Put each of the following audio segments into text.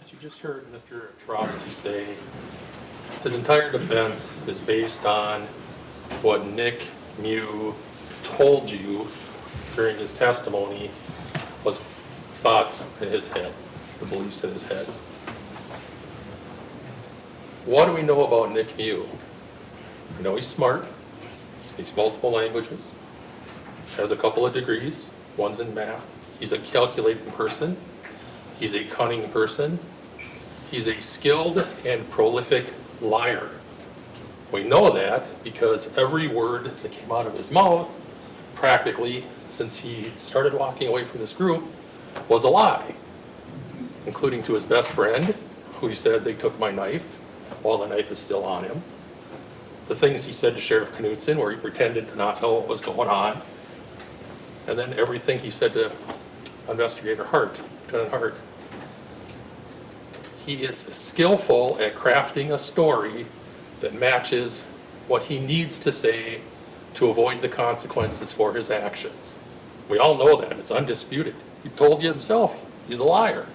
As you just heard Mr. Tropsy say, his entire defense is based on what Nick Miu told you during his testimony was thoughts in his head, the beliefs in his head. What do we know about Nick Miu? We know he's smart, speaks multiple languages, has a couple of degrees, one's in math. He's a calculating person. He's a cunning person. He's a skilled and prolific liar. We know that because every word that came out of his mouth, practically since he started walking away from this group, was a lie, including to his best friend, who he said they took my knife while the knife is still on him. The things he said to Sheriff Knudsen, where he pretended to not know what was going on. And then everything he said to Investigator Hart, Lieutenant Hart. He is skillful at crafting a story that matches what he needs to say to avoid the consequences for his actions. We all know that, it's undisputed. He told you himself, he's a liar,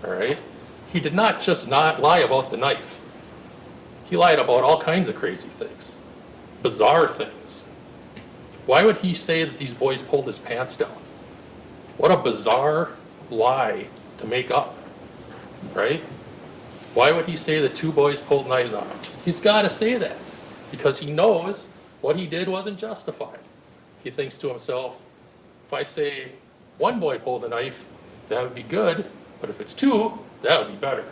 all right? He did not just not lie about the knife. He lied about all kinds of crazy things, bizarre things. Why would he say that these boys pulled his pants down? What a bizarre lie to make up, right? Why would he say that two boys pulled knives on him? He's got to say that because he knows what he did wasn't justified. He thinks to himself, if I say one boy pulled a knife, that would be good, but if it's two, that would be better.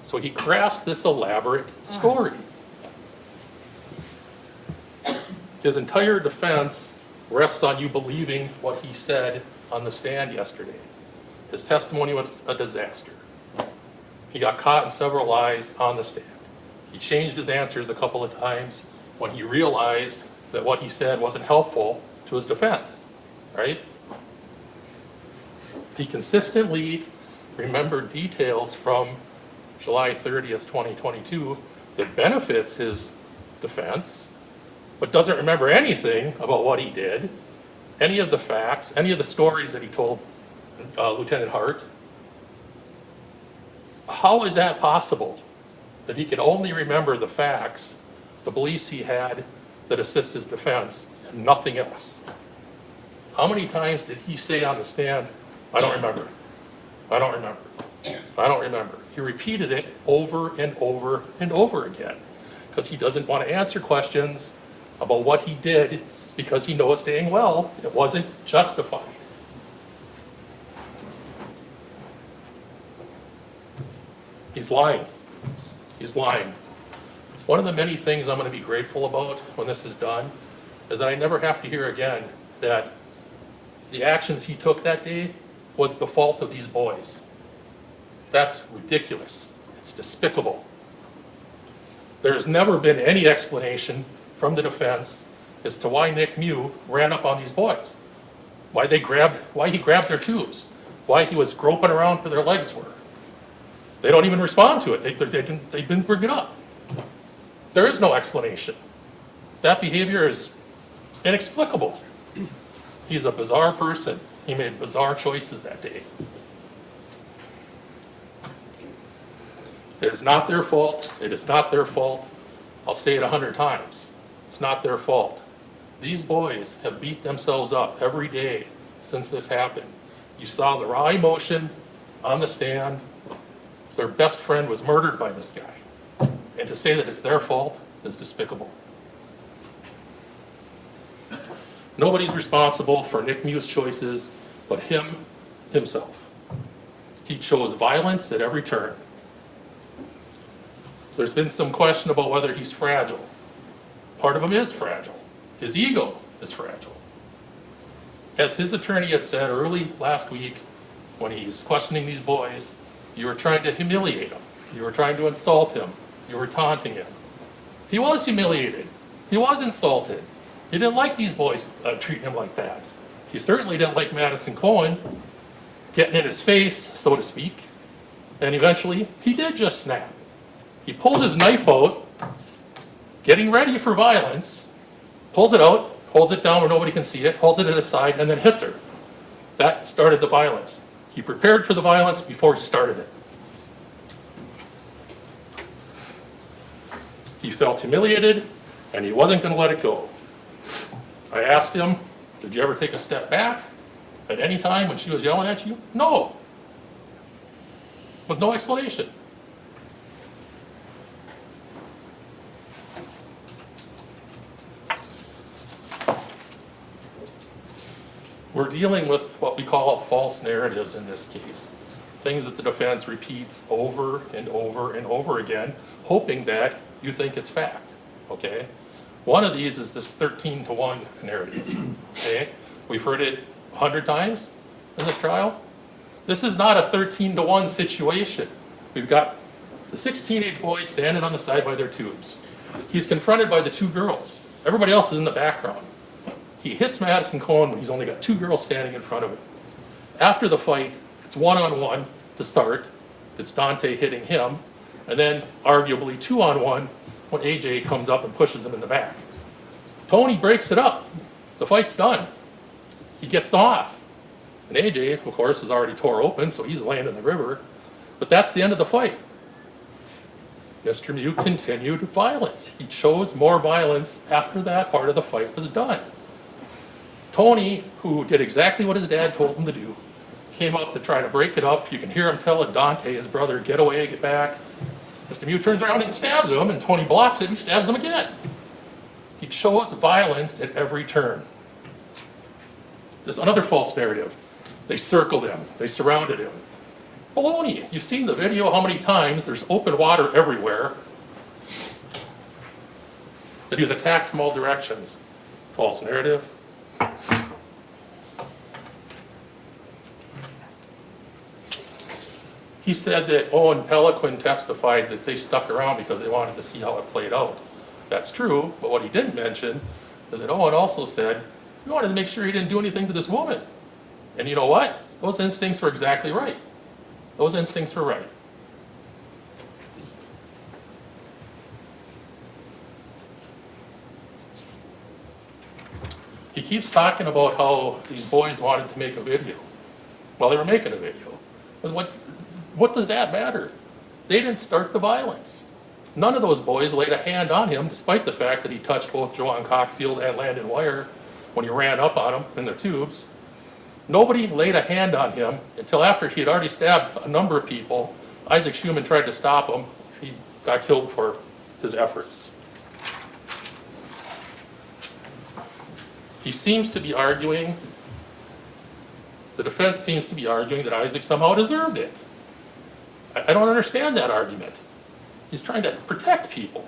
So he crafts this elaborate story. His entire defense rests on you believing what he said on the stand yesterday. His testimony was a disaster. He got caught in several lies on the stand. He changed his answers a couple of times when he realized that what he said wasn't helpful to his defense, right? He consistently remembered details from July 30th, 2022 that benefits his defense, but doesn't remember anything about what he did, any of the facts, any of the stories that he told Lieutenant Hart. How is that possible? That he can only remember the facts, the beliefs he had that assist his defense, and nothing else? How many times did he say on the stand, I don't remember, I don't remember, I don't remember? He repeated it over and over and over again because he doesn't want to answer questions about what he did because he knows dang well it wasn't justified. He's lying. He's lying. One of the many things I'm going to be grateful about when this is done is that I never have to hear again that the actions he took that day was the fault of these boys. That's ridiculous. It's despicable. There's never been any explanation from the defense as to why Nick Miu ran up on these boys, why he grabbed their tubes, why he was groping around where their legs were. They don't even respond to it. They didn't bring it up. There is no explanation. That behavior is inexplicable. He's a bizarre person. He made bizarre choices that day. It is not their fault. It is not their fault. I'll say it 100 times. It's not their fault. These boys have beat themselves up every day since this happened. You saw the raw emotion on the stand. Their best friend was murdered by this guy. And to say that it's their fault is despicable. Nobody's responsible for Nick Miu's choices but himself. He chose violence at every turn. There's been some question about whether he's fragile. Part of him is fragile. His ego is fragile. As his attorney had said early last week when he's questioning these boys, you were trying to humiliate him. You were trying to insult him. You were taunting him. He was humiliated. He was insulted. He didn't like these boys treating him like that. He certainly didn't like Madison Cohen getting in his face, so to speak. And eventually, he did just snap. He pulled his knife out, getting ready for violence, pulls it out, holds it down where nobody can see it, holds it at his side, and then hits her. That started the violence. He prepared for the violence before he started it. He felt humiliated, and he wasn't going to let it go. I asked him, did you ever take a step back at any time when she was yelling at you? No. With no explanation. We're dealing with what we call false narratives in this case. Things that the defense repeats over and over and over again, hoping that you think it's fact, okay? One of these is this 13-to-1 narrative, okay? We've heard it 100 times in this trial. This is not a 13-to-1 situation. We've got the 6 teenage boys standing on the side by their tubes. He's confronted by the 2 girls. Everybody else is in the background. He hits Madison Cohen when he's only got 2 girls standing in front of him. After the fight, it's one-on-one to start. It's Dante hitting him, and then arguably 2-on-1 when AJ comes up and pushes him in the back. Tony breaks it up. The fight's done. He gets them off. And AJ, of course, is already tore open, so he's laying in the river. But that's the end of the fight. Mr. Miu continued violence. He chose more violence after that part of the fight was done. Tony, who did exactly what his dad told him to do, came up to try to break it up. You can hear him telling Dante, his brother, get away, get back. Mr. Miu turns around and stabs him, and Tony blocks it and stabs him again. He chose violence at every turn. There's another false narrative. They circled him. They surrounded him. Baloney. You've seen the video how many times there's open water everywhere. That he was attacked from all directions. False narrative. He said that Owen Peliquin testified that they stuck around because they wanted to see how it played out. That's true, but what he didn't mention is that Owen also said he wanted to make sure he didn't do anything to this woman. And you know what? Those instincts were exactly right. Those instincts were right. He keeps talking about how these boys wanted to make a video. Well, they were making a video. But what does that matter? They didn't start the violence. None of those boys laid a hand on him, despite the fact that he touched both Joanne Cockfield and Landon Wire when he ran up on them in their tubes. Nobody laid a hand on him until after he had already stabbed a number of people. Isaac Schumann tried to stop him. He got killed for his efforts. He seems to be arguing, the defense seems to be arguing that Isaac somehow deserved it. I don't understand that argument. He's trying to protect people.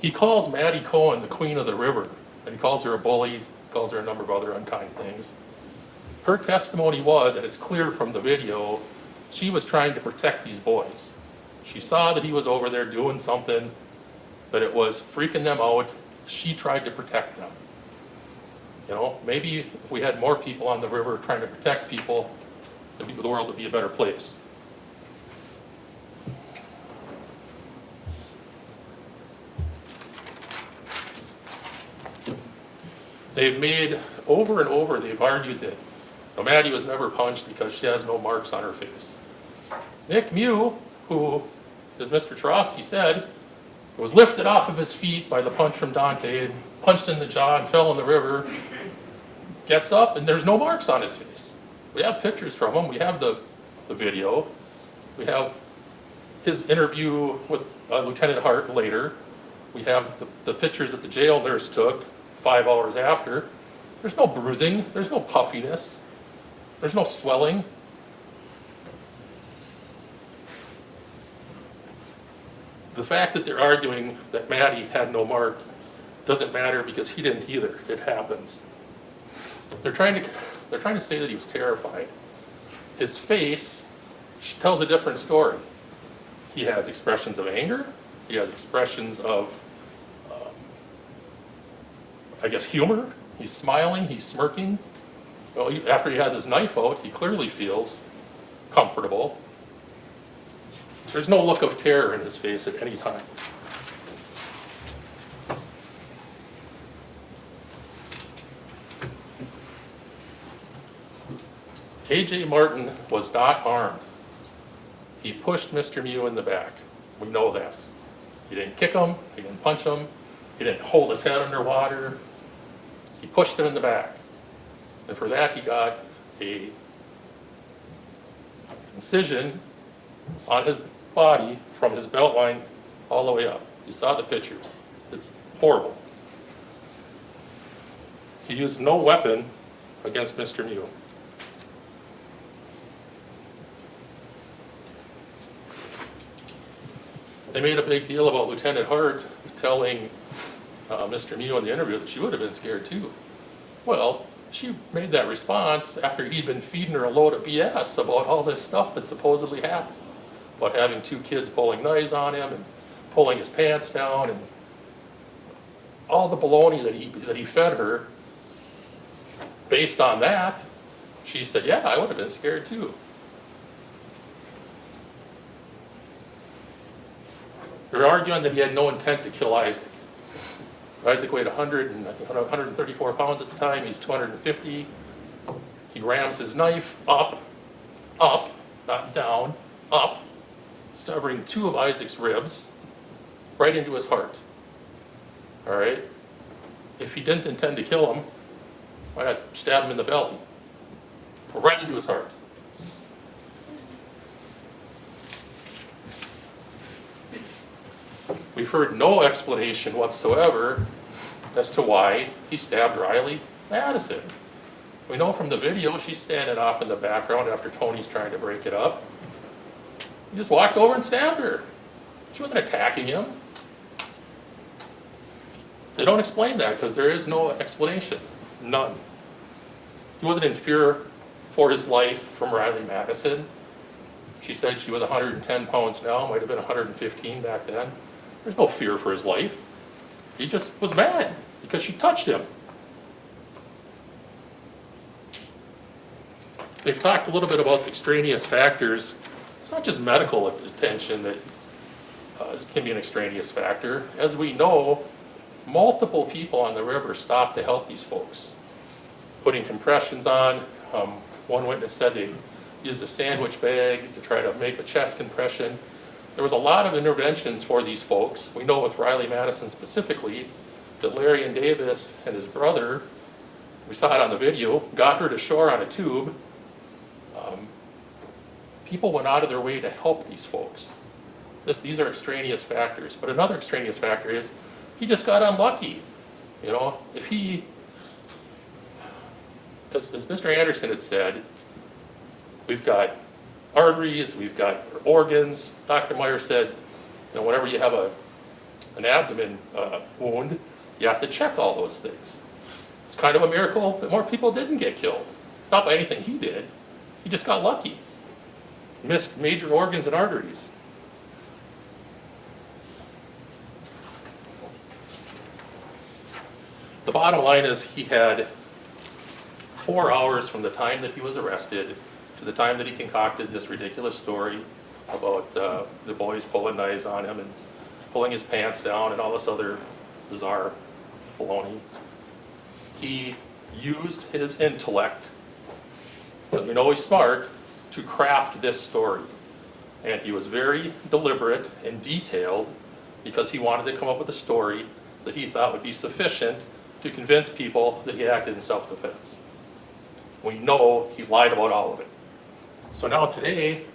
He calls Maddie Cohen the queen of the river, and he calls her a bully, he calls her a number of other unkind things. Her testimony was, and it's clear from the video, she was trying to protect these boys. She saw that he was over there doing something, that it was freaking them out. She tried to protect them. You know, maybe if we had more people on the river trying to protect people, the world would be a better place. They've made, over and over, they've argued that Maddie was never punched because she has no marks on her face. Nick Miu, who, as Mr. Trofsky said, was lifted off of his feet by the punch from Dante and punched in the jaw and fell in the river, gets up and there's no marks on his face. We have pictures from him. We have the video. We have his interview with Lieutenant Hart later. We have the pictures that the jail nurse took 5 hours after. There's no bruising. There's no puffiness. There's no swelling. The fact that they're arguing that Maddie had no mark doesn't matter because he didn't either. It happens. They're trying to say that he was terrified. His face tells a different story. He has expressions of anger. He has expressions of, I guess, humor. He's smiling. He's smirking. Well, after he has his knife out, he clearly feels comfortable. There's no look of terror in his face at any time. A.J. Martin was not armed. He pushed Mr. Miu in the back. We know that. He didn't kick him, he didn't punch him, he didn't hold his head underwater. He pushed him in the back. And for that he got a incision on his body from his belt line all the way up. You saw the pictures. It's horrible. He used no weapon against Mr. Miu. They made a big deal about Lieutenant Hart telling Mr. Miu in the interview that she would have been scared too. Well, she made that response after he'd been feeding her a load of BS about all this stuff that supposedly happened. About having two kids pulling knives on him and pulling his pants down and all the baloney that he fed her. Based on that, she said, yeah, I would have been scared too. They're arguing that he had no intent to kill Isaac. Isaac weighed 134 pounds at the time. He's 250. He rams his knife up, not down, up, severing two of Isaac's ribs right into his heart. All right? If he didn't intend to kill him, why not stab him in the belly? Right into his heart. We've heard no explanation whatsoever as to why he stabbed Riley Madison. We know from the video she's standing off in the background after Tony's trying to break it up. He just walked over and stabbed her. She wasn't attacking him. They don't explain that because there is no explanation. None. He wasn't in fear for his life from Riley Madison. She said she was 110 pounds now, might have been 115 back then. There's no fear for his life. He just was mad because she touched him. They've talked a little bit about the extraneous factors. It's not just medical attention that can be an extraneous factor. As we know, multiple people on the river stopped to help these folks. Putting compressions on. One witness said they used a sandwich bag to try to make a chest compression. There was a lot of interventions for these folks. We know with Riley Madison specifically that Larry and Davis and his brother, we saw it on the video, got her to shore on a tube. People went out of their way to help these folks. These are extraneous factors. But another extraneous factor is he just got unlucky. You know, if he, as Mr. Anderson had said, we've got arteries, we've got organs. Dr. Meyer said, you know, whenever you have an abdomen wound, you have to check all those things. It's kind of a miracle that more people didn't get killed. It's not by anything he did. He just got lucky. Missed major organs and arteries. The bottom line is he had 4 hours from the time that he was arrested to the time that he concocted this ridiculous story about the boys pulling knives on him and pulling his pants down and all this other bizarre baloney. He used his intellect, because we know he's smart, to craft this story. And he was very deliberate and detailed because he wanted to come up with a story that he thought would be sufficient to convince people that he acted in self-defense. We know he lied about all of it. So now today,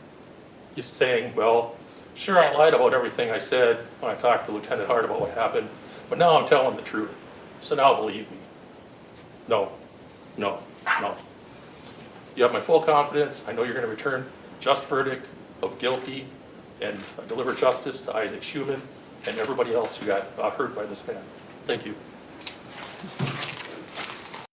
he's saying, well, sure, I lied about everything I said when I talked to Lieutenant Hart about what happened, but now I'm telling the truth. So now believe me. No. You have my full confidence. I know you're going to return a just verdict of guilty and deliver justice to Isaac Schumann and everybody else who got hurt by this man. Thank you.